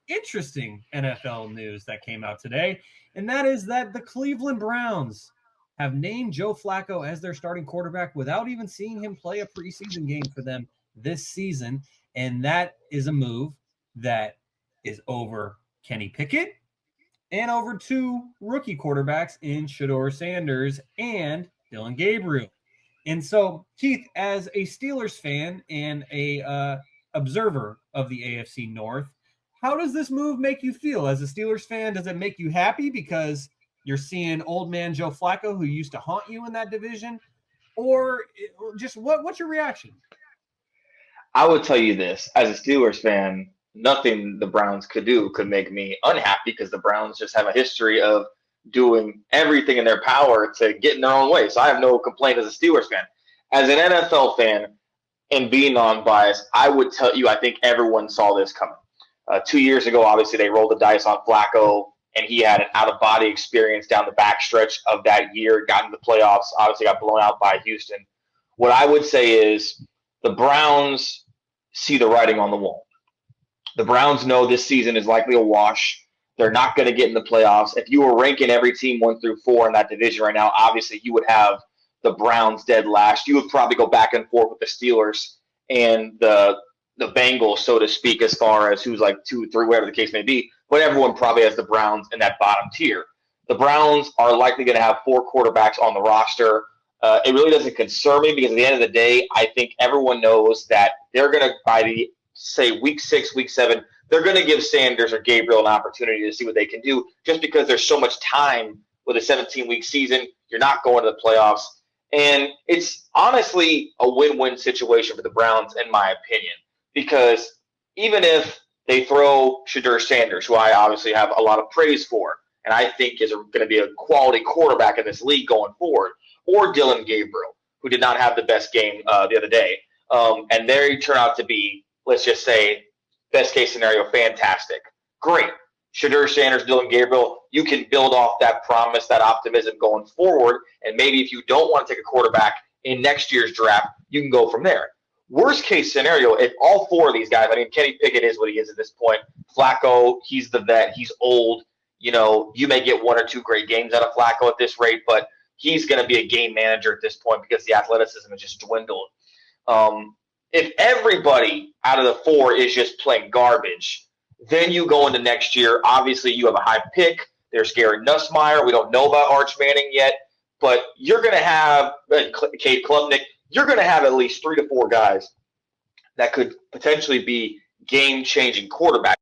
interesting NFL news that came out today, and that is that the Cleveland Browns have named Joe Flacco as their starting quarterback without even seeing him play a preseason game for them this season. And that is a move that is over Kenny Pickett and over two rookie quarterbacks in Shedeur Sanders and Dylan Gabriel. And so, Keith, as a Steelers fan and a observer of the AFC North, how does this move make you feel? As a Steelers fan, does it make you happy because you're seeing old man Joe Flacco, who used to haunt you in that division? Or just what's your reaction? I would tell you this as a Steelers fan, nothing the Browns could do could make me unhappy because the Browns just have a history of doing everything in their power to get in their own way. So I have no complaint as a Steelers fan. As an NFL fan and being non-biased, I would tell you I think everyone saw this coming. 2 years ago, obviously, they rolled the dice on Flacco, and he had an out-of-body experience down the backstretch of that year, got into the playoffs, obviously got blown out by Houston. What I would say is the Browns see the writing on the wall. The Browns know this season is likely a wash. They're not going to get in the playoffs. If you were ranking every team 1 through 4 in that division right now, obviously you would have the Browns dead last. You would probably go back and forth with the Steelers and the Bengals, so to speak, as far as who's like 2, 3, whatever the case may be. But everyone probably has the Browns in that bottom tier. The Browns are likely going to have 4 quarterbacks on the roster. It really doesn't concern me because at the end of the day, I think everyone knows that they're going to, by the, say, week 6, week 7, they're going to give Sanders or Gabriel an opportunity to see what they can do just because there's so much time with a 17-week season. You're not going to the playoffs. And it's honestly a win-win situation for the Browns, in my opinion, because even if they throw Shedeur Sanders, who I obviously have a lot of praise for, and I think is going to be a quality quarterback in this league going forward, or Dylan Gabriel, who did not have the best game the other day, and they turn out to be, let's just say, best case scenario, fantastic. Great. Shedeur Sanders, Dylan Gabriel, you can build off that promise, that optimism going forward. And maybe if you don't want to take a quarterback in next year's draft, you can go from there. Worst case scenario, if all 4 of these guys, I mean, Kenny Pickett is what he is at this point. Flacco, he's the vet. He's old. You know, you may get 1 or 2 great games out of Flacco at this rate, but he's going to be a game manager at this point because the athleticism has just dwindled. If everybody out of the 4 is just playing garbage, then you go into next year. Obviously, you have a high pick. There's Gary Nussmeier. We don't know about Arch Manning yet, but you're going to have Cade Klubnik. You're going to have at least 3 to 4 guys that could potentially be game-changing quarterbacks.